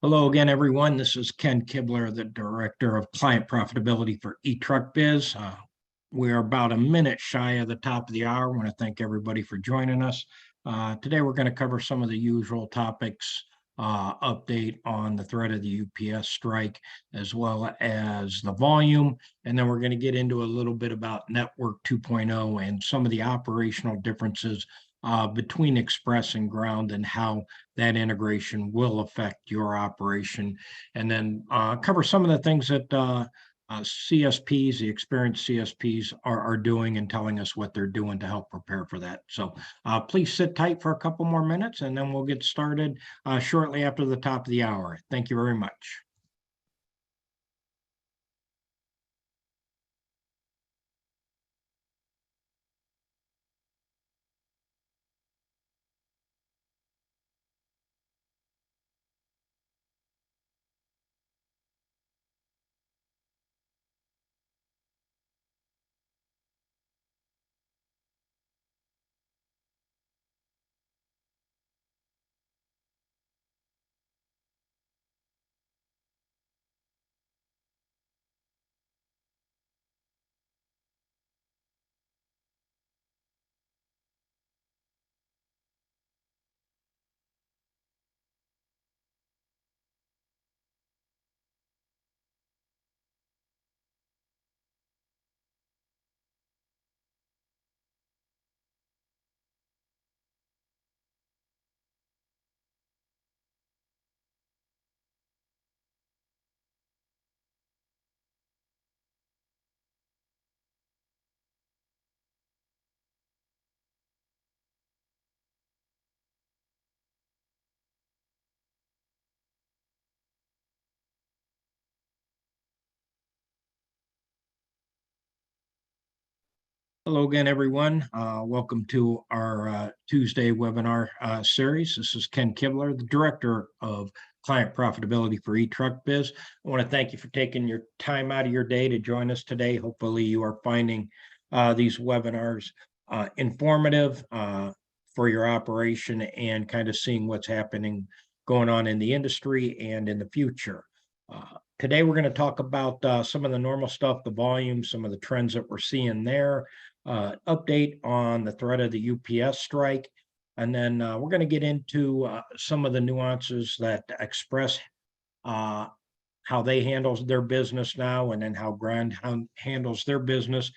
Hello again, everyone. This is Ken Kibler, the Director of Client Profitability for eTruckBiz. We're about a minute shy of the top of the hour. I want to thank everybody for joining us. Today, we're going to cover some of the usual topics, update on the threat of the UPS strike, as well as the volume. And then we're going to get into a little bit about Network 2.0 and some of the operational differences between Express and Ground and how that integration will affect your operation. And then cover some of the things that CSPs, the experienced CSPs, are doing and telling us what they're doing to help prepare for that. So please sit tight for a couple more minutes, and then we'll get started shortly after the top of the hour. Thank you very much. Hello again, everyone. Welcome to our Tuesday webinar series. This is Ken Kibler, the Director of Client Profitability for eTruckBiz. I want to thank you for taking your time out of your day to join us today. Hopefully you are finding these webinars informative for your operation and kind of seeing what's happening going on in the industry and in the future. Today, we're going to talk about some of the normal stuff, the volume, some of the trends that we're seeing there, update on the threat of the UPS strike, and then we're going to get into some of the nuances that Express, how they handle their business now, and then how Ground handles their business,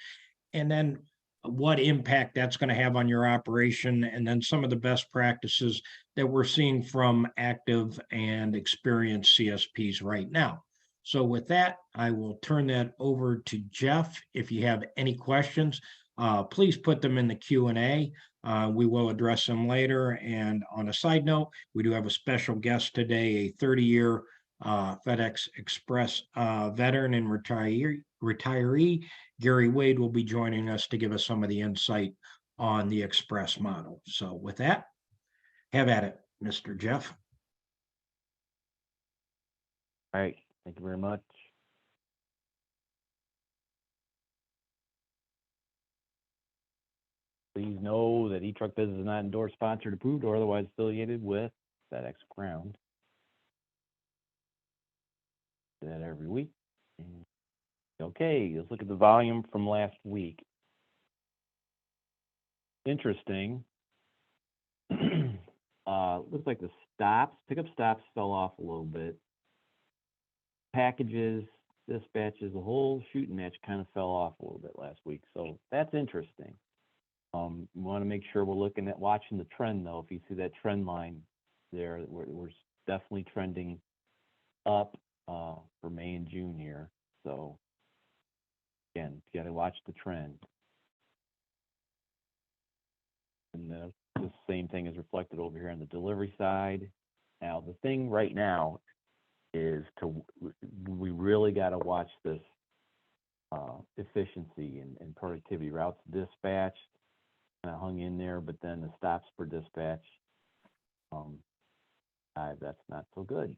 and then what impact that's going to have on your operation, and then some of the best practices that we're seeing from active and experienced CSPs right now. So with that, I will turn that over to Jeff. If you have any questions, please put them in the Q&A. We will address them later. And on a side note, we do have a special guest today, a 30-year FedEx Express veteran and retiree. Gary Wade will be joining us to give us some of the insight on the Express model. So with that, have at it, Mr. Jeff. All right. Thank you very much. Please know that eTruckBiz is not endorsed, sponsored, approved, or otherwise affiliated with FedEx Ground. Do that every week. Okay, let's look at the volume from last week. Interesting. Looks like the pickup stops fell off a little bit. Packages, dispatches, the whole shooting match kind of fell off a little bit last week. So that's interesting. We want to make sure we're watching the trend, though. If you see that trend line there, we're definitely trending up for May and June here. So again, you got to watch the trend. And the same thing is reflected over here on the delivery side. Now, the thing right now is we really got to watch this efficiency and productivity. Routes dispatched kind of hung in there, but then the stops per dispatch, that's not so good.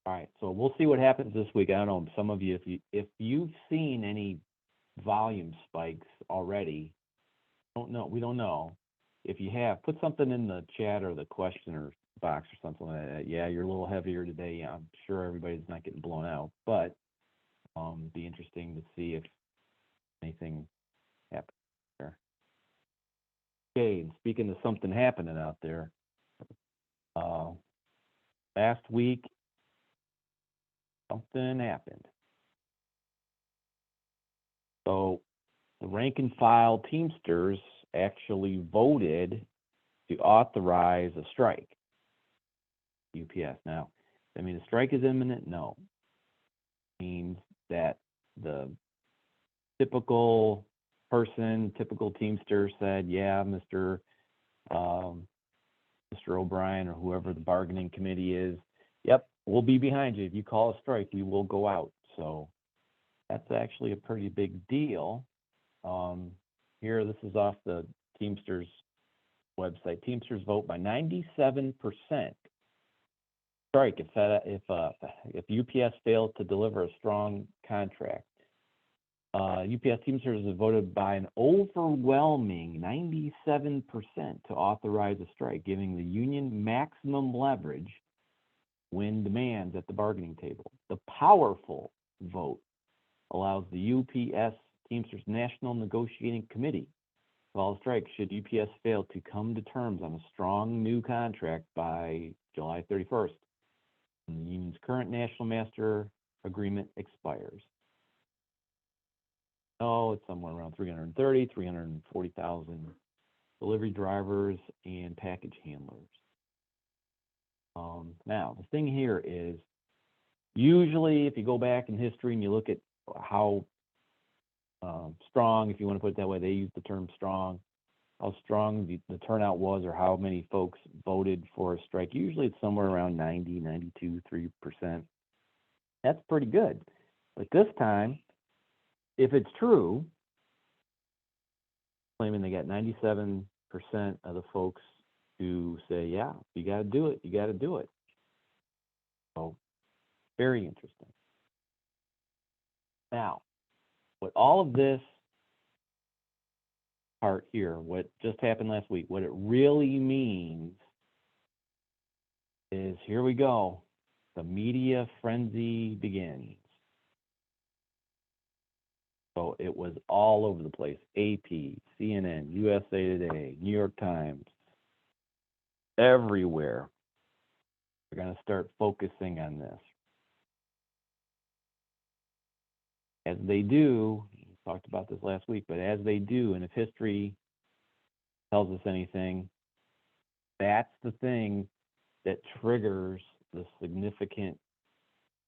All right, so we'll see what happens this week. I don't know, some of you, if you've seen any volume spikes already, Don't know. We don't know. If you have, put something in the chat or the questioner box or something like that. Yeah, you're a little heavier today. Yeah, I'm sure everybody's not getting blown out, but be interesting to see if anything happens there. Okay, and speaking of something happening out there, last week something happened. So the rank and file Teamsters actually voted to authorize a strike. UPS. Now, I mean, the strike is imminent? No. It means that the typical person, typical Teamster said, yeah, Mr. O'Brien or whoever the bargaining committee is, yep, we'll be behind you. If you call a strike, we will go out. So that's actually a pretty big deal. Here, this is off the Teamsters website. Teamsters vote by 97% strike if UPS failed to deliver a strong contract. UPS Teamsters have voted by an overwhelming 97% to authorize a strike, giving the union maximum leverage when demands at the bargaining table. The powerful vote allows the UPS Teamsters National Negotiating Committee to call a strike should UPS fail to come to terms on a strong new contract by July 31st. And the union's current National Master Agreement expires. Oh, it's somewhere around 340,000 delivery drivers and package handlers. Now, the thing here is, usually if you go back in history and you look at how strong, if you want to put it that way, they use the term strong, how strong the turnout was or how many folks voted for a strike. Usually it's somewhere around 90, 92, 3%. That's pretty good. But this time, if it's true, claiming they got 97% of the folks to say, yeah, you got to do it, you got to do it. So, very interesting. Now, what all of this part here, what just happened last week, what it really means is, here we go. The media frenzy begins. So it was all over the place. AP, CNN, USA Today, New York Times, everywhere. They're going to start focusing on this. As they do, we talked about this last week, but as they do, and if history tells us anything, that's the thing that triggers the significant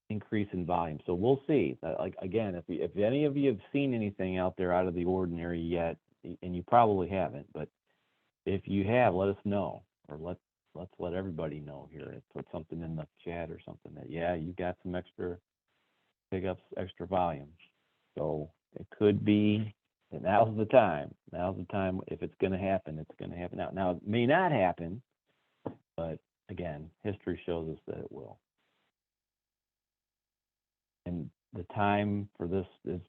increase in volume. So we'll see. Like again, if any of you have seen anything out there out of the ordinary yet, and you probably haven't, but if you have, let us know, or let's let everybody know here. Put something in the chat or something that, yeah, you got some extra pickups, extra volume. So it could be that now's the time. Now's the time. If it's going to happen, it's going to happen now. Now, it may not happen, but again, history shows us that it will. And the time for this is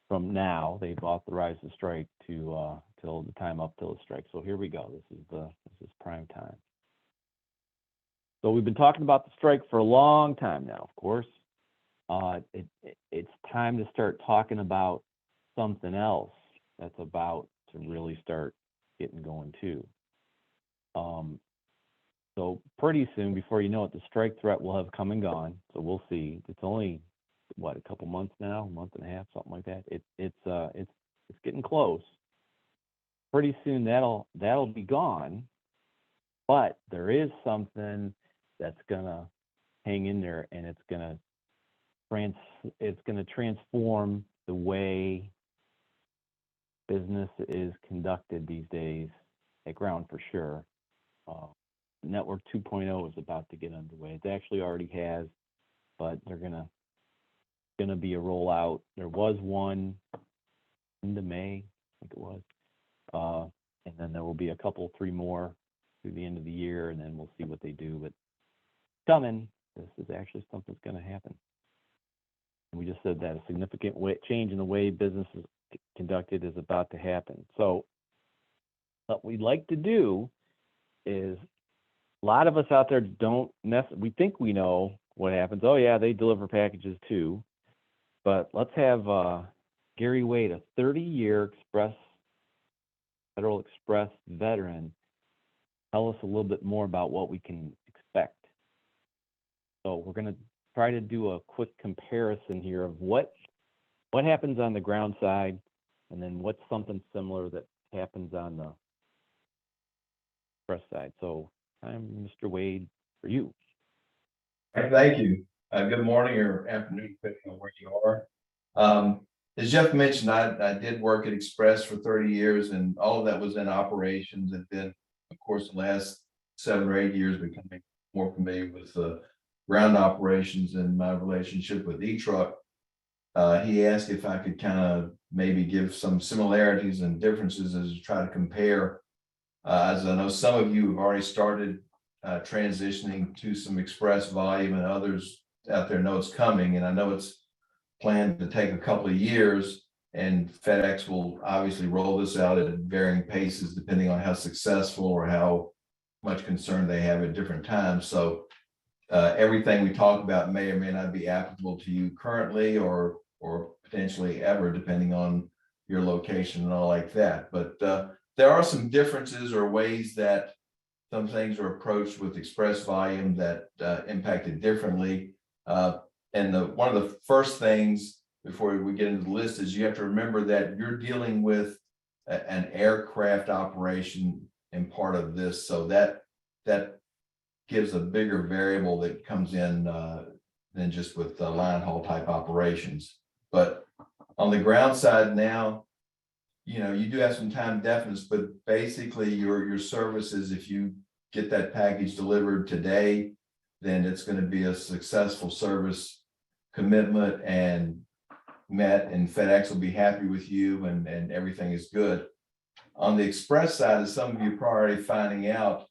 from now. They've authorized the strike to till the time up till the strike. So here we go. This is prime time. So we've been talking about the strike for a long time now, of course. It's time to start talking about something else that's about to really start getting going too. So pretty soon, before you know it, the strike threat will have come and gone. So we'll see. It's only what, a couple months now, a month and a half, something like that. It's getting close. Pretty soon that'll be gone. But there is something that's gonna hang in there, and it's gonna transform the way business is conducted these days at Ground for sure. Network 2.0 is about to get underway. It actually already has, but they're gonna be a rollout. There was one into May, I think it was, and then there will be three more through the end of the year, and then we'll see what they do. But coming, this is actually something that's going to happen. And we just said that a significant change in the way business is conducted is about to happen. So what we'd like to do is, a lot of us out there we think we know what happens. Oh yeah, they deliver packages too. But let's have Gary Wade, a 30-year Federal Express veteran, tell us a little bit more about what we can expect. So we're going to try to do a quick comparison here of what happens on the ground side, and then what's something similar that happens on the express side. So I'm Mr. Wade for you. Thank you. Good morning or afternoon, depending on where you are. As Jeff mentioned, I did work at Express for 30 years, and all of that was in operations. And then, of course, the last 7 or 8 years, becoming more familiar with ground operations and my relationship with E-Truck. He asked if I could kind of maybe give some similarities and differences as to try to compare. As I know, some of you have already started transitioning to some express volume, and others out there know it's coming. And I know it's planned to take a couple of years, and FedEx will obviously roll this out at varying paces depending on how successful or how much concern they have at different times. So everything we talk about may or may not be applicable to you currently or potentially ever, depending on your location and all like that. But there are some differences or ways that some things are approached with express volume that impact it differently. And one of the first things before we get into the list is you have to remember that you're dealing with an aircraft operation in part of this. So that gives a bigger variable that comes in than just with line haul type operations. But on the ground side now, you do have some time deference, but basically your services, if you get that package delivered today, then it's going to be a successful service commitment and met, and FedEx will be happy with you, and everything is good. On the express side, as some of you are already finding out,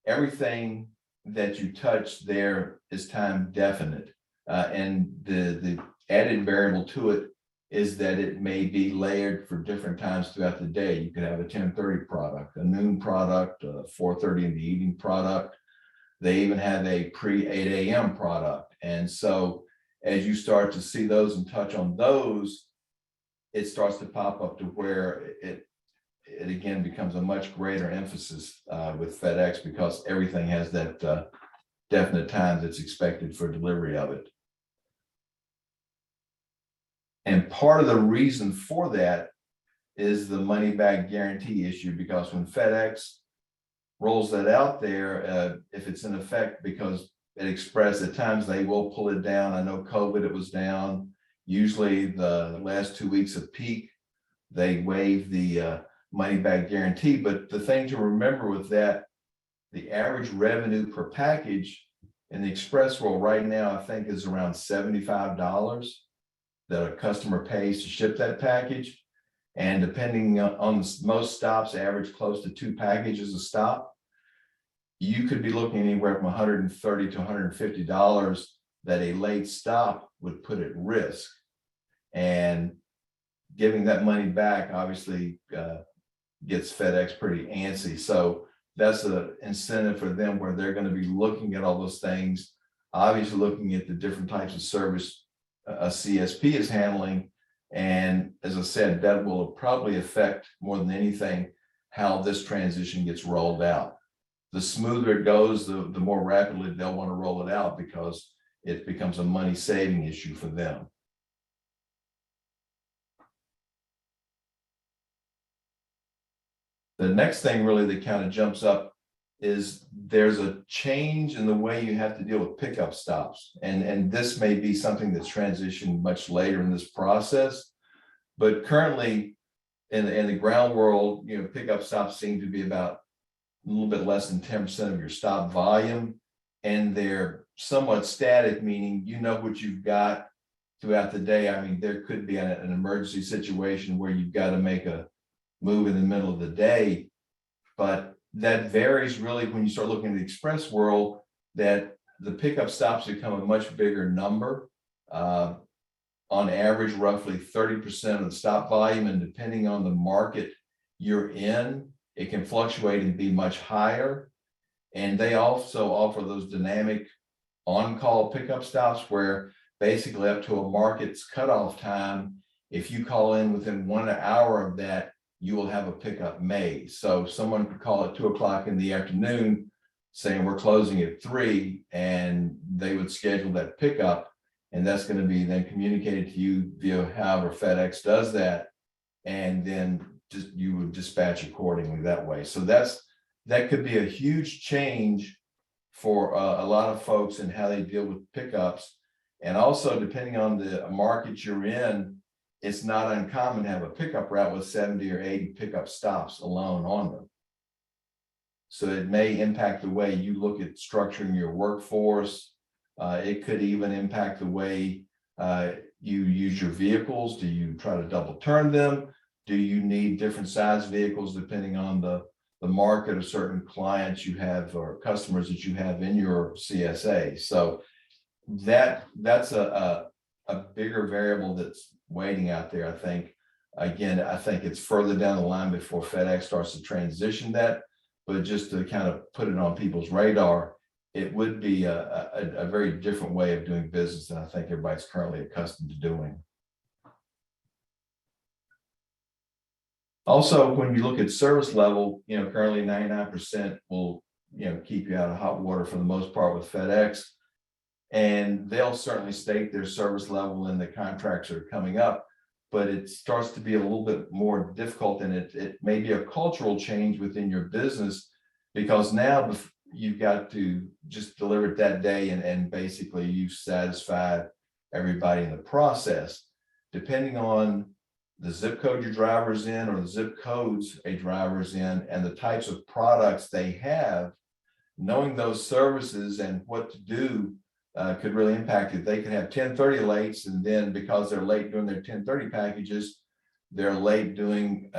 everything that you touch there is time definite. And the added variable to it is that it may be layered for different times throughout the day. You could have a 10:30 product, a noon product, a 4:30 in the evening product. They even have a pre-8 a.m. product. And so as you start to see those and touch on those, it starts to pop up to where it again becomes a much greater emphasis with FedEx, because everything has that definite time that's expected for delivery of it. And part of the reason for that is the money back guarantee issue, because when FedEx rolls that out there, if it's in effect, because at Express at times they will pull it down. I know COVID, it was down. Usually the last 2 weeks of peak, they waive the money back guarantee. But the thing to remember with that, the average revenue per package in the Express world right now, I think, is around $75 that a customer pays to ship that package. And depending on most stops, average close to 2 packages a stop. You could be looking anywhere from $130 to $150 that a late stop would put at risk. And giving that money back obviously gets FedEx pretty antsy. So that's an incentive for them, where they're going to be looking at all those things, obviously looking at the different types of service a CSP is handling. And as I said, that will probably affect more than anything how this transition gets rolled out. The smoother it goes, the more rapidly they'll want to roll it out, because it becomes a money saving issue for them. The next thing really that kind of jumps up is there's a change in the way you have to deal with pickup stops. And this may be something that's transitioned much later in this process, but currently in the ground world, pickup stops seem to be about a little bit less than 10% of your stop volume, and they're somewhat static, meaning what you've got throughout the day. I mean, there could be an emergency situation where you've got to make a move in the middle of the day, but that varies really when you start looking at the express world, that the pickup stops become a much bigger number. On average, roughly 30% of the stop volume, and depending on the market you're in, It can fluctuate and be much higher. And they also offer those dynamic on-call pickup stops where basically up to a market's cutoff time, if you call in within 1 hour of that, you will have a pickup made. So someone could call at 2 o'clock in the afternoon saying we're closing at 3, and they would schedule that pickup. And that's going to be then communicated to you via however FedEx does that. And then just you would dispatch accordingly that way. So that could be a huge change for a lot of folks and how they deal with pickups. And also, depending on the market you're in, it's not uncommon to have a pickup route with 70 or 80 pickup stops alone on them. So it may impact the way you look at structuring your workforce. It could even impact the way you use your vehicles. Do you try to double turn them? Do you need different size vehicles depending on the market of certain clients you have or customers that you have in your CSA? So that's a bigger variable that's waiting out there. I think, again, I think it's further down the line before FedEx starts to transition that, but just to kind of put it on people's radar, it would be a very different way of doing business than I think everybody's currently accustomed to doing. Also, when you look at service level, currently 99% will, keep you out of hot water for the most part with FedEx. And they'll certainly state their service level in the contracts that are coming up, but it starts to be a little bit more difficult, and it may be a cultural change within your business, because now you've got to just deliver it that day, and basically you've satisfied everybody in the process. Depending on the zip code your driver's in, or the zip codes a driver's in, and the types of products they have, knowing those services and what to do could really impact it. They could have 10:30 lates, and then because they're late doing their 10:30 packages, they're late doing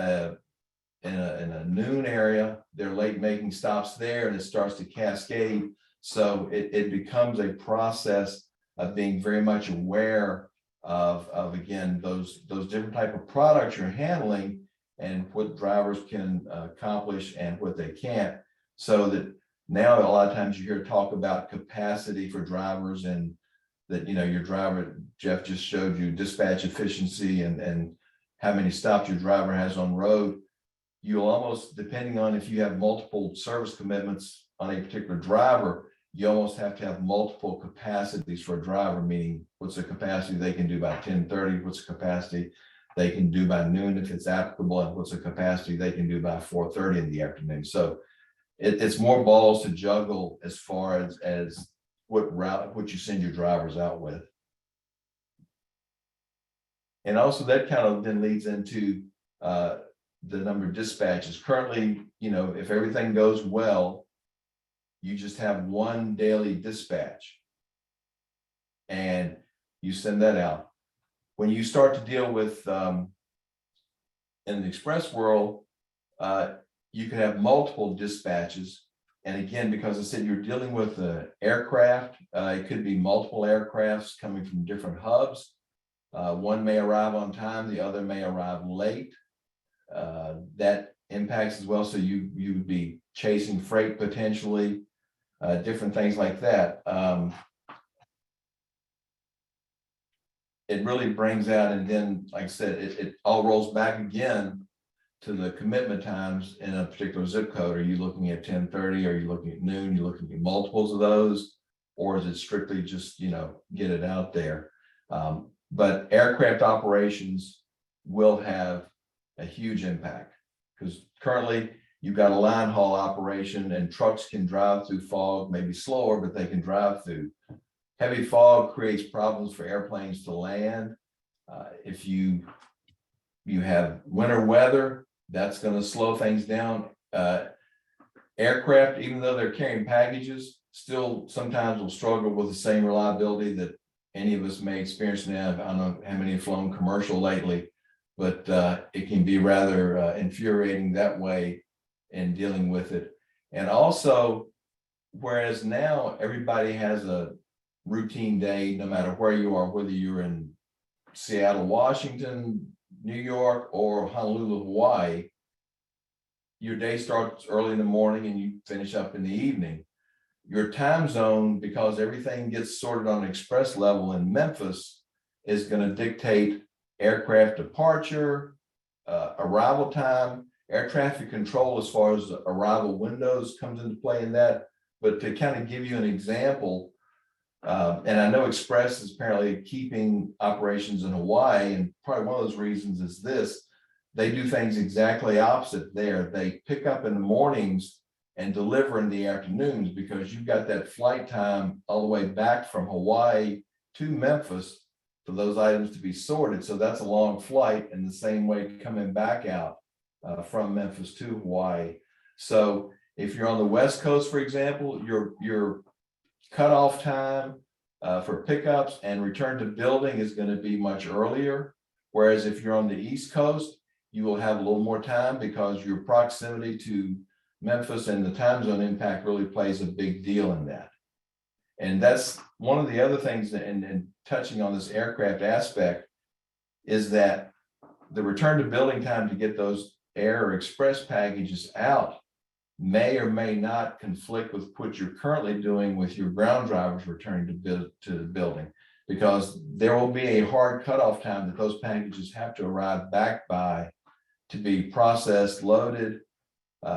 in a noon area, they're late making stops there, and it starts to cascade. So it becomes a process of being very much aware of again, those different type of products you're handling and what drivers can accomplish and what they can't. So that now a lot of times you hear talk about capacity for drivers, and that, your driver, Jeff just showed you dispatch efficiency and how many stops your driver has on road. You'll almost, depending on if you have multiple service commitments on a particular driver, you almost have to have multiple capacities for a driver, meaning what's the capacity they can do by 10:30, what's the capacity they can do by noon if it's applicable, and what's the capacity they can do by 4:30 in the afternoon. So it's more balls to juggle as far as what you send your drivers out with. And also that kind of then leads into the number of dispatches. Currently, if everything goes well, you just have one daily dispatch and you send that out. When you start to deal with in the express world, you can have multiple dispatches. And again, because I said you're dealing with the aircraft, it could be multiple aircrafts coming from different hubs. One may arrive on time, the other may arrive late. That impacts as well. So you would be chasing freight potentially, different things like that. It really brings out, and then, like I said, it all rolls back again to the commitment times in a particular zip code. Are you looking at 10:30? Are you looking at noon? You're looking at multiples of those, or is it strictly just, get it out there? But aircraft operations will have a huge impact, because currently you've got a line haul operation, and trucks can drive through fog, maybe slower, but they can drive through. Heavy fog creates problems for airplanes to land. If you have winter weather, that's going to slow things down. Aircraft, even though they're carrying packages, still sometimes will struggle with the same reliability that any of us may experience now. I don't know how many have flown commercial lately, but it can be rather infuriating that way in dealing with it. And also, whereas now everybody has a routine day, no matter where you are, whether you're in Seattle, Washington, New York, or Honolulu, Hawaii, your day starts early in the morning and you finish up in the evening. Your time zone, because everything gets sorted on express level in Memphis, is going to dictate aircraft departure, arrival time, air traffic control as far as arrival windows comes into play in that. But to kind of give you an example, and I know Express is apparently keeping operations in Hawaii, and probably one of those reasons is this: they do things exactly opposite there. They pick up in the mornings and deliver in the afternoons, because you've got that flight time all the way back from Hawaii to Memphis for those items to be sorted. So that's a long flight, and the same way coming back out from Memphis to Hawaii. So if you're on the West Coast, for example, your cutoff time for pickups and return to building is going to be much earlier. Whereas if you're on the East Coast, you will have a little more time, because your proximity to Memphis and the time zone impact really plays a big deal in that. And that's one of the other things that, and touching on this aircraft aspect, is that the return to building time to get those air or express packages out may or may not conflict with what you're currently doing with your ground drivers returning to the building, because there will be a hard cutoff time that those packages have to arrive back by to be processed, loaded,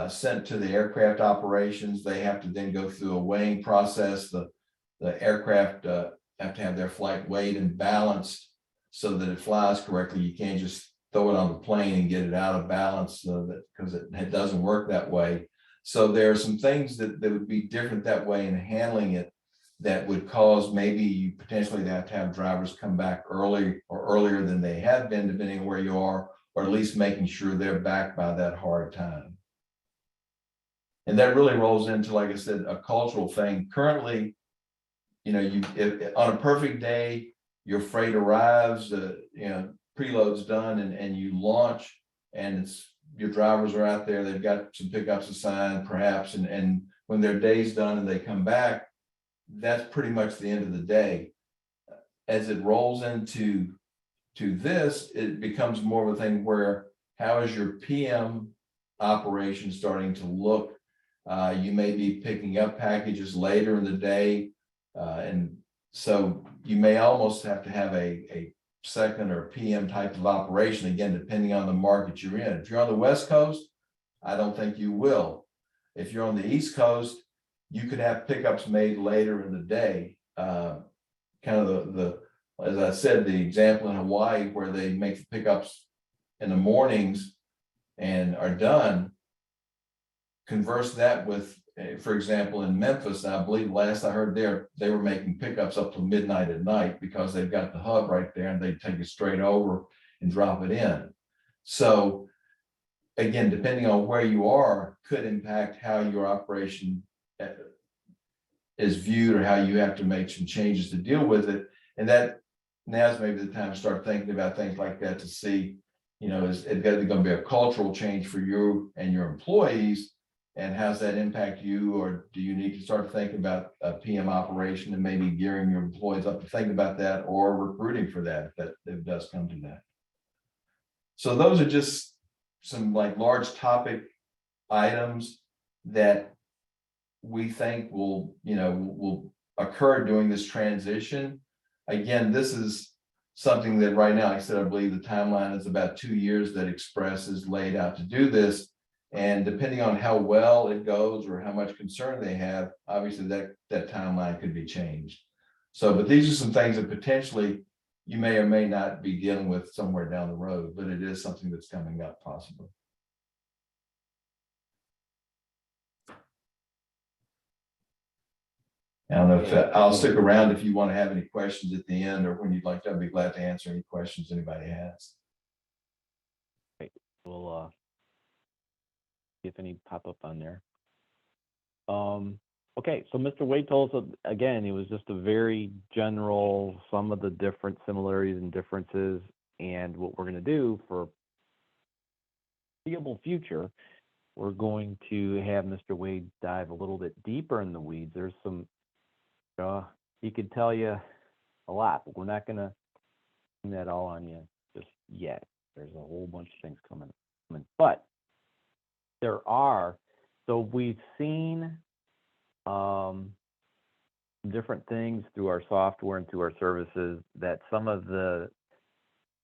sent to the aircraft operations. They have to then go through a weighing process. The aircraft have to have their flight weighed and balanced so that it flies correctly. You can't just throw it on the plane and get it out of balance, because it doesn't work that way. So there are some things that would be different that way in handling it, that would cause maybe you potentially have to have drivers come back early or earlier than they have been, depending on where you are, or at least making sure they're back by that hard time. And that really rolls into, like I said, a cultural thing. Currently, if on a perfect day, your freight arrives, preload's done, and you launch, and your drivers are out there, they've got some pickups assigned perhaps, and when their day's done and they come back, that's pretty much the end of the day. As it rolls into this, it becomes more of a thing where, how is your PM operation starting to look? You may be picking up packages later in the day, and so you may almost have to have a second or PM type of operation, again, depending on the market you're in. If you're on the West Coast, I don't think you will. If you're on the East Coast, you could have pickups made later in the day. Kind of as I said, the example in Hawaii where they make the pickups in the mornings and are done. Converse that with, for example, in Memphis, I believe last I heard they were making pickups up to midnight at night, because they've got the hub right there and they take it straight over and drop it in. So again, depending on where you are, could impact how your operation is viewed, or how you have to make some changes to deal with it. And that now's maybe the time to start thinking about things like that, to see, is it going to be a cultural change for you and your employees? And how's that impact you? Or do you need to start thinking about a PM operation and maybe gearing your employees up to think about that, or recruiting for that if it does come to that? So those are just some like large topic items that we think will occur during this transition. Again, this is something that right now, like I said, I believe the timeline is about 2 years that Express is laid out to do this. And depending on how well it goes or how much concern they have, obviously that timeline could be changed. So, but these are some things that potentially you may or may not be dealing with somewhere down the road, but it is something that's coming up possibly. I don't know if I'll stick around if you want to have any questions at the end, or when you'd like to. I'd be glad to answer any questions anybody has. We'll see if any pop up on there. Okay, so Mr. Wade told us, again, it was just a very general, some of the different similarities and differences. And what we're going to do for foreseeable future, we're going to have Mr. Wade dive a little bit deeper in the weeds. There's some, he could tell you a lot, but we're not going to bring that all on you just yet. There's a whole bunch of things coming. But There are. So we've seen different things through our software and through our services that some of the,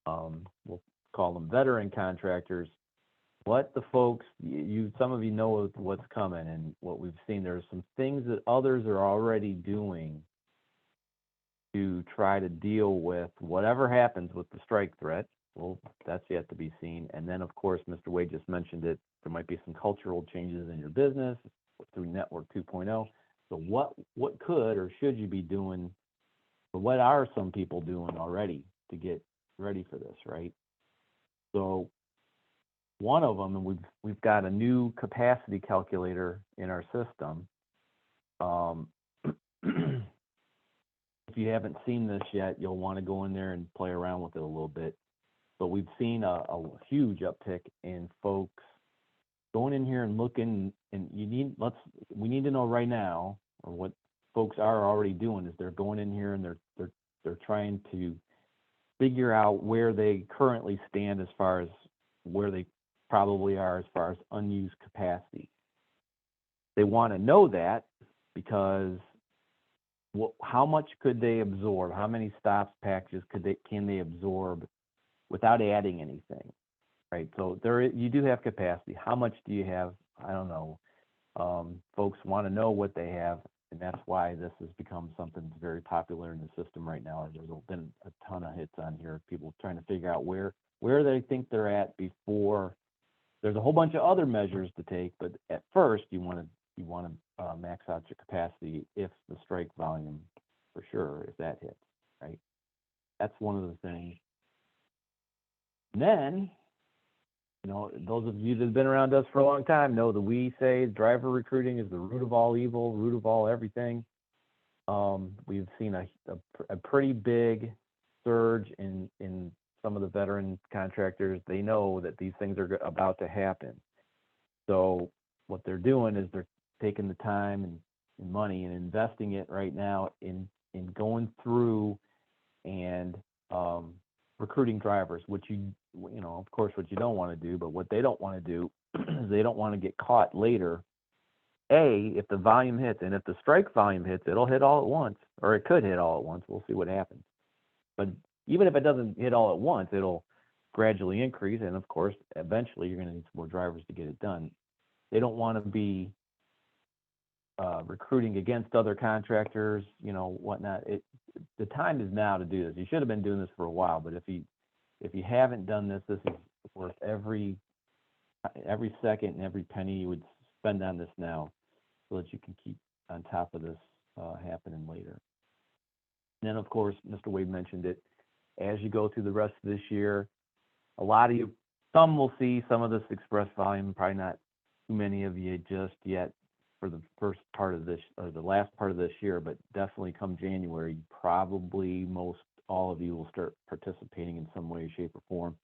we'll call them veteran contractors, what the folks, some of you know what's coming and what we've seen. There's some things that others are already doing to try to deal with whatever happens with the strike threat. Well, that's yet to be seen. And then, of course, Mr. Wade just mentioned it. There might be some cultural changes in your business through Network 2.0. So what could or should you be doing, or what are some people doing already to get ready for this, right? So one of them, and we've got a new capacity calculator in our system. If you haven't seen this yet, you'll want to go in there and play around with it a little bit. But we've seen a huge uptick in folks going in here and looking, and we need to know right now, or what folks are already doing is they're going in here and they're trying to figure out where they currently stand as far as where they probably are as far as unused capacity. They want to know that because how much could they absorb? How many stops packages can they absorb without adding anything, right? So you do have capacity. How much do you have? I don't know. Folks want to know what they have, and that's why this has become something that's very popular in the system right now. There's been a ton of hits on here, people trying to figure out where they think they're at before. There's a whole bunch of other measures to take, but at first you want to max out your capacity if the strike volume, for sure, if that hits, right? That's one of the things. And then, those of you that have been around us for a long time know that we say driver recruiting is the root of all evil, root of all everything. We've seen a pretty big surge in some of the veteran contractors. They know that these things are about to happen. So what they're doing is they're taking the time and money and investing it right now in going through and recruiting drivers, which of course, what you don't want to do, but what they don't want to do is they don't want to get caught later. If the volume hits, and if the strike volume hits, it'll hit all at once, or it could hit all at once. We'll see what happens. But even if it doesn't hit all at once, it'll gradually increase. And of course, eventually you're going to need some more drivers to get it done. They don't want to be recruiting against other contractors, whatnot. The time is now to do this. You should have been doing this for a while, but if you haven't done this, this is worth every second and every penny you would spend on this now, so that you can keep on top of this happening later. And then, of course, Mr. Wade mentioned it. As you go through the rest of this year, some will see some of this express volume, probably not too many of you just yet for the first part of this, or the last part of this year, but definitely come January, probably most all of you will start participating in some way, shape, or form.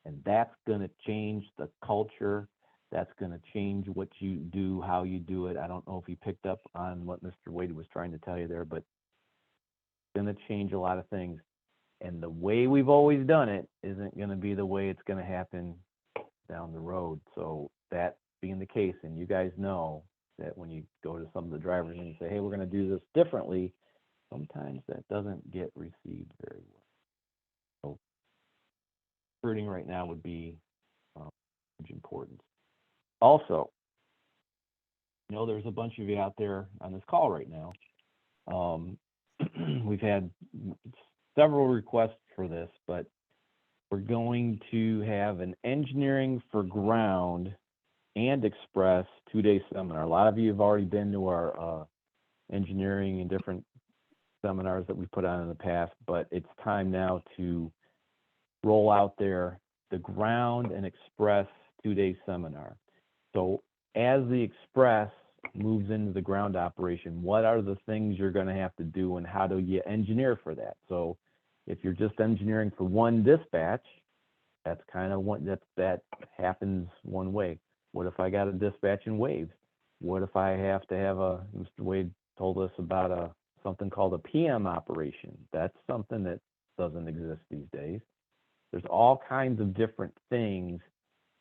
And that's going to change the culture. That's going to change what you do, how you do it. I don't know if you picked up on what Mr. Wade was trying to tell you there, but it's going to change a lot of things. And the way we've always done it isn't going to be the way it's going to happen down the road. So that being the case, and you guys know that when you go to some of the drivers and you say, hey, we're going to do this differently, sometimes that doesn't get received very well. So recruiting right now would be huge importance. Also, there's a bunch of you out there on this call right now. We've had several requests for this, but we're going to have an engineering for ground and express 2-day seminar. A lot of you have already been to our engineering and different seminars that we put on in the past, but it's time now to roll out the ground and express 2-day seminar. So as the express moves into the ground operation, what are the things you're going to have to do, and how do you engineer for that? So if you're just engineering for one dispatch, that's kind of that happens one way. What if I got a dispatch in waves? What if I have to have Mr. Wade told us about something called a PM operation. That's something that doesn't exist these days. There's all kinds of different things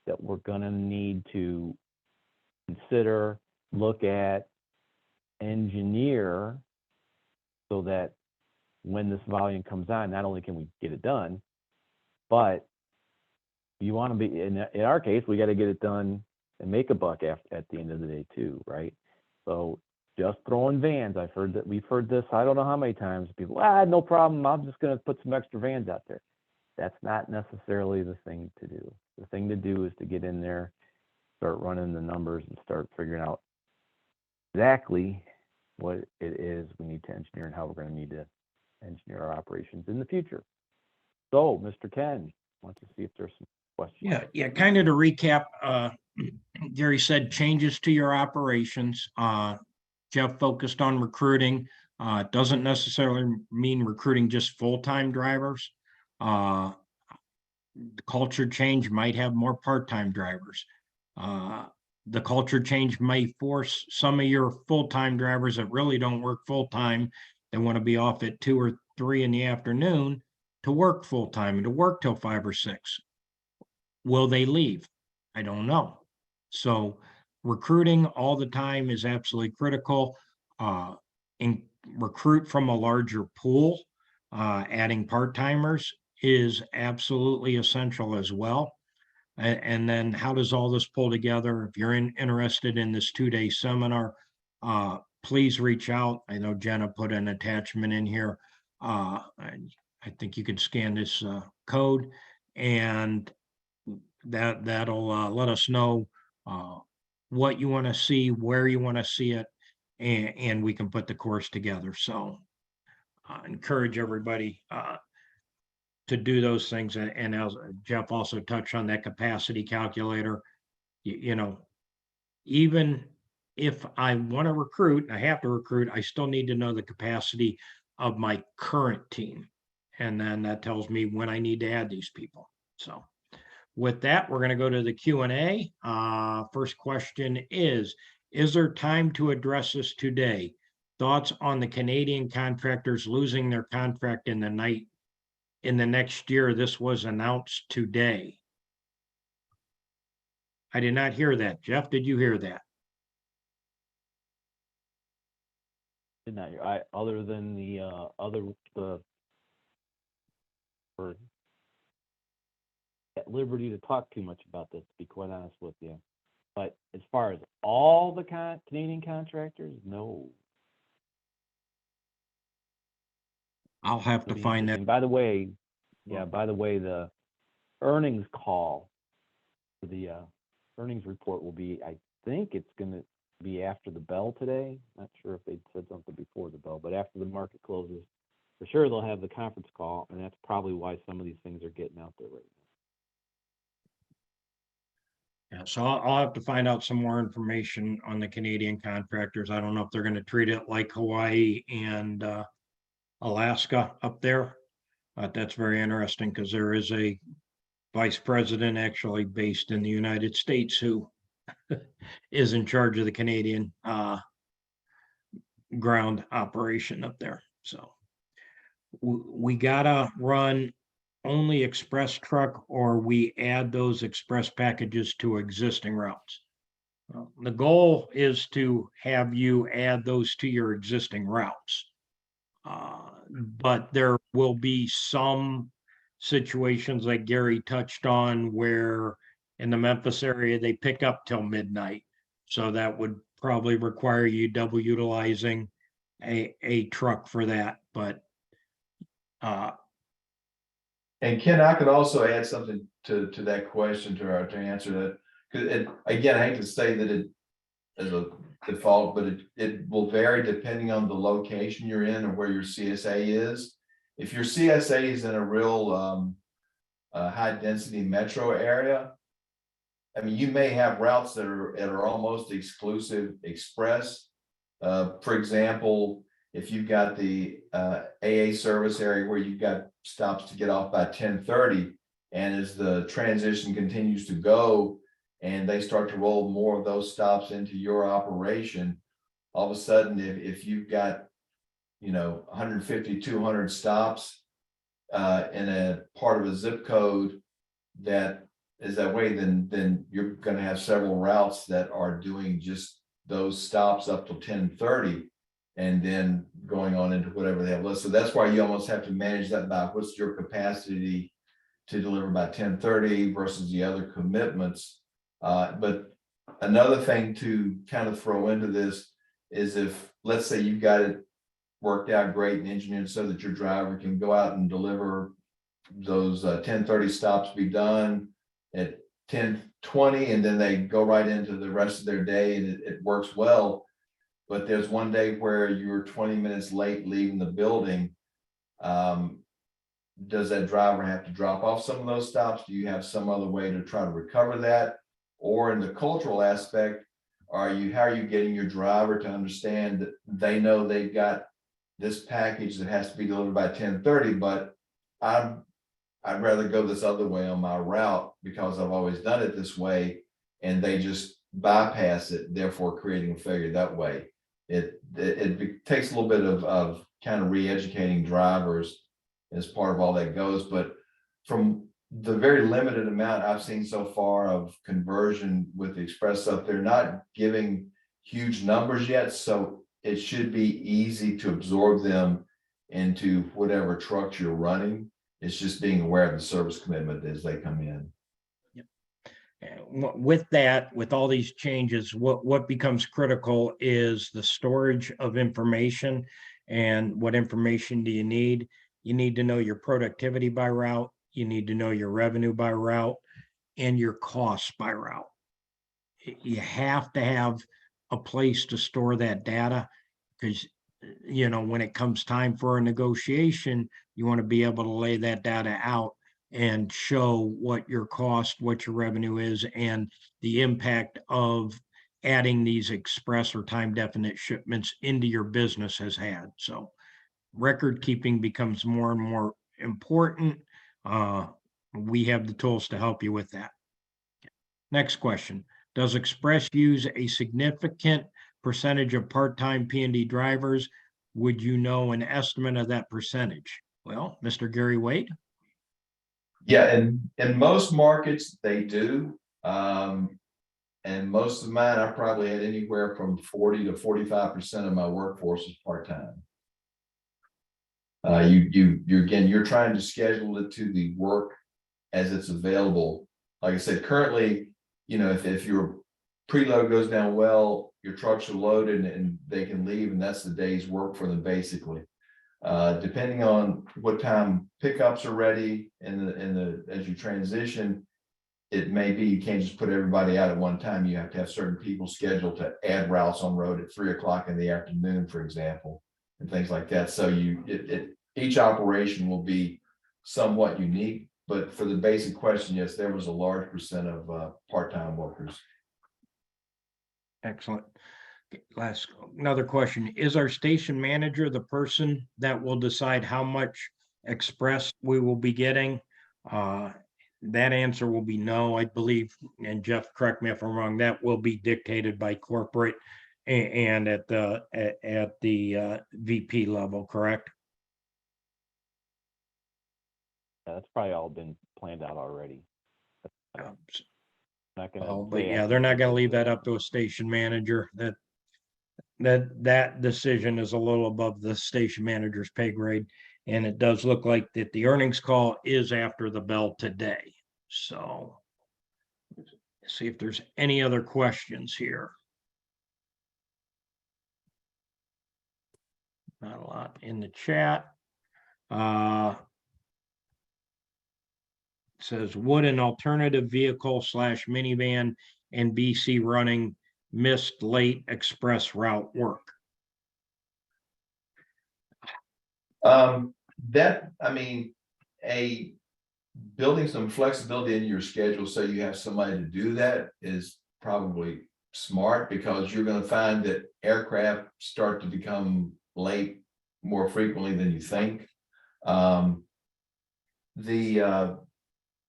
that we're going to need to consider, look at, engineer so that when this volume comes on, not only can we get it done, but you want to be, in our case, we got to get it done and make a buck at the end of the day too, right? So just throwing vans, we've heard this, I don't know how many times, people, no problem, I'm just going to put some extra vans out there. That's not necessarily the thing to do. The thing to do is to get in there, start running the numbers, and start figuring out exactly what it is we need to engineer and how we're going to need to engineer our operations in the future. So, Mr. Ken, I want to see if there's some questions. Yeah, kind of to recap, Gary said changes to your operations. Jeff focused on recruiting. Doesn't necessarily mean recruiting just full-time drivers. The culture change might have more part-time drivers. The culture change may force some of your full-time drivers that really don't work full-time, they want to be off at 2 or 3 in the afternoon, to work full-time and to work till 5 or 6. Will they leave? I don't know. So recruiting all the time is absolutely critical. And recruit from a larger pool. Adding part-timers is absolutely essential as well. And then how does all this pull together? If you're interested in this 2-day seminar, please reach out. I know Jenna put an attachment in here. I think you could scan this code, and that'll let us know what you want to see, where you want to see it, and we can put the course together. So encourage everybody to do those things. And as Jeff also touched on that capacity calculator, even if I want to recruit, I have to recruit, I still need to know the capacity of my current team. And then that tells me when I need to add these people. So with that, we're going to go to the Q&A. First question is there time to address this today? Thoughts on the Canadian contractors losing their contract in the next year? This was announced today. I did not hear that. Jeff, did you hear that? Did not hear. Other than we're at liberty to talk too much about this, to be quite honest with you. But as far as all the Canadian contractors, no. I'll have to find that. By the way, the earnings call for the earnings report will be, I think it's going to be after the bell today. Not sure if they said something before the bell, but after the market closes, for sure they'll have the conference call, and that's probably why some of these things are getting out there right now. Yeah, so I'll have to find out some more information on the Canadian contractors. I don't know if they're going to treat it like Hawaii and Alaska up there. That's very interesting because there is a vice president actually based in the United States who is in charge of the Canadian ground operation up there. So we gotta run only express truck, or we add those express packages to existing routes. The goal is to have you add those to your existing routes. But there will be some situations like Gary touched on where in the Memphis area, they pick up till midnight. So that would probably require you double utilizing a truck for that. But and Ken, I could also add something to that question to answer that. Because again, I hate to say that it as a default, but it will vary depending on the location you're in or where your CSA is. If your CSA is in a real high density metro area, I mean, you may have routes that are almost exclusive express. For example, if you've got the AA service area where you've got stops to get off by 10:30, and as the transition continues to go and they start to roll more of those stops into your operation, all of a sudden, if you've got 150, 200 stops in a part of a zip code that is that way, then you're gonna have several routes that are doing just those stops up till 10:30. And then going on into whatever they have listed. So that's why you almost have to manage that by what's your capacity to deliver by 10:30 versus the other commitments. But another thing to kind of throw into this is if, let's say you've got it worked out great and engineered so that your driver can go out and deliver those 10:30 stops, be done at 10:20, and then they go right into the rest of their day, and it works well. But there's one day where you're 20 minutes late leaving the building. Does that driver have to drop off some of those stops? Do you have some other way to try to recover that? Or in the cultural aspect, how are you getting your driver to understand that they know they've got this package that has to be delivered by 10:30, but I'd rather go this other way on my route because I've always done it this way, and they just bypass it, therefore creating a failure that way. It takes a little bit of kind of re-educating drivers as part of all that goes, but from the very limited amount I've seen so far of conversion with the express stuff, they're not giving huge numbers yet, so it should be easy to absorb them into whatever trucks you're running. It's just being aware of the service commitment as they come in. With that, with all these changes, what becomes critical is the storage of information. And what information do you need? You need to know your productivity by route. You need to know your revenue by route and your costs by route. You have to have a place to store that data, because when it comes time for a negotiation, you want to be able to lay that data out and show what your cost, what your revenue is, and the impact of adding these express or time definite shipments into your business has had. So record keeping becomes more and more important. We have the tools to help you with that. Next question. Does Express use a significant percentage of part-time P&D drivers? Would you know an estimate of that percentage? Well, Mr. Gary Wade? Yeah, and in most markets they do. And most of mine, I probably had anywhere from 40 to 45% of my workforce is part-time. You're trying to schedule it to the work as it's available. Like I said, currently, if your preload goes down well, your trucks are loaded and they can leave, and that's the day's work for them basically. Depending on what time pickups are ready and as you transition, it may be you can't just put everybody out at one time. You have to have certain people scheduled to add routes on road at 3 o'clock in the afternoon, for example, and things like that. So each operation will be somewhat unique, but for the basic question, yes, there was a large percent of part-time workers. Excellent. Another question. Is our station manager the person that will decide how much express we will be getting? That answer will be no, I believe, and Jeff, correct me if I'm wrong, that will be dictated by corporate and at the VP level, correct? That's probably all been planned out already. Not gonna But say yeah, they're not gonna leave that up to a station manager. That decision is a little above the station manager's pay grade. And it does look like that the earnings call is after the bell today. So see if there's any other questions here. Not a lot in the chat. Says, would an alternative vehicle / minivan and BC running missed late express route work? Building some flexibility in your schedule so you have somebody to do that is probably smart, because you're going to find that aircraft start to become late more frequently than you think.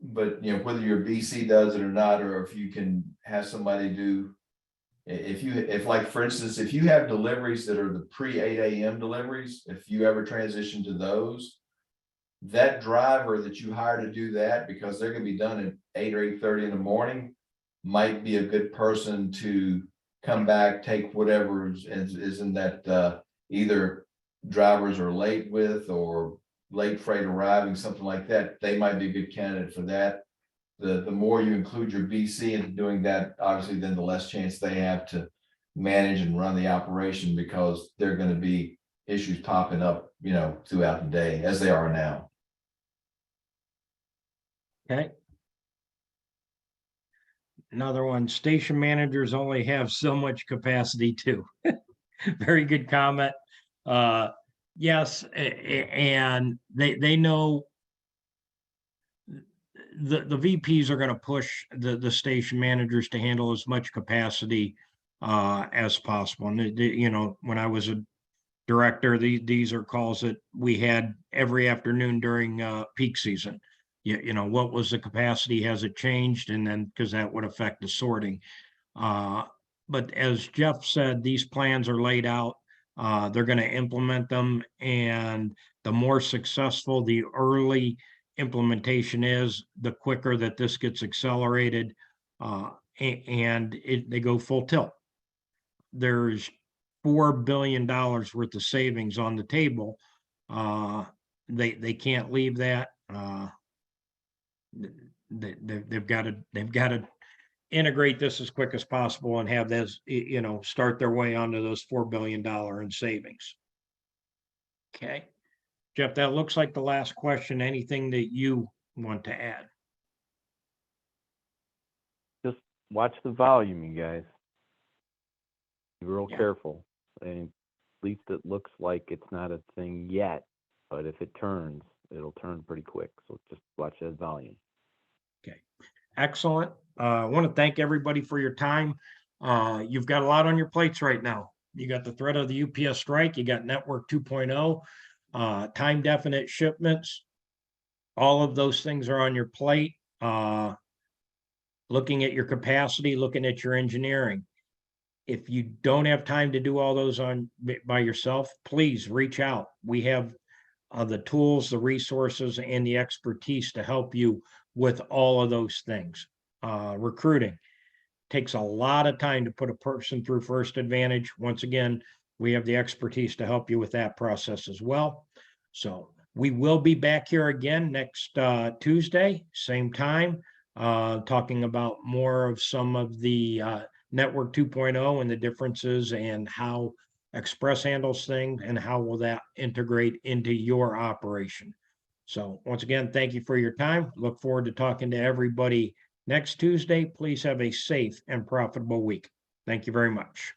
But whether your BC does it or not, or if you can have somebody do, if like, for instance, if you have deliveries that are the pre 8 a.m. deliveries, if you ever transition to those, that driver that you hire to do that, because they're going to be done 8 or 8:30 in the morning might be a good person to come back, take whatever is in that either drivers are late with or late freight arriving, something like that. They might be a good candidate for that. The more you include your BC into doing that, obviously, then the less chance they have to manage and run the operation, because they're going to be issues popping up, throughout the day as they are now. Okay. Another one, station managers only have so much capacity too. Very good comment. Yes, and they know the VPs are going to push the station managers to handle as much capacity as possible. And when I was a director, these are calls that we had every afternoon during peak season. What was the capacity? Has it changed? And then, because that would affect the sorting. But as Jeff said, these plans are laid out. They're going to implement them, and the more successful the early implementation is, the quicker that this gets accelerated, and they go full tilt. There's $4 billion worth of savings on the table. They can't leave that. They've got to integrate this as quick as possible and have this, start their way onto those $4 billion in savings. Okay, Jeff, that looks like the last question. Anything that you want to add? Just watch the volume, you guys. Be real Yeah. careful. And at least it looks like it's not a thing yet, but if it turns, it'll turn pretty quick. So just watch that volume. Okay, excellent. I want to thank everybody for your time. You've got a lot on your plates right now. You got the threat of the UPS strike. You got Network 2.0, time definite shipments. All of those things are on your plate. Looking at your capacity, looking at your engineering. If you don't have time to do all those by yourself, please reach out. We have the tools, the resources, and the expertise to help you with all of those things. Recruiting takes a lot of time to put a person through First Advantage. Once again, we have the expertise to help you with that process as well. So we will be back here again next Tuesday, same time, talking about more of some of the Network 2.0 and the differences and how Express handles things and how will that integrate into your operation. So once again, thank you for your time. Look forward to talking to everybody next Tuesday. Please have a safe and profitable week. Thank you very much.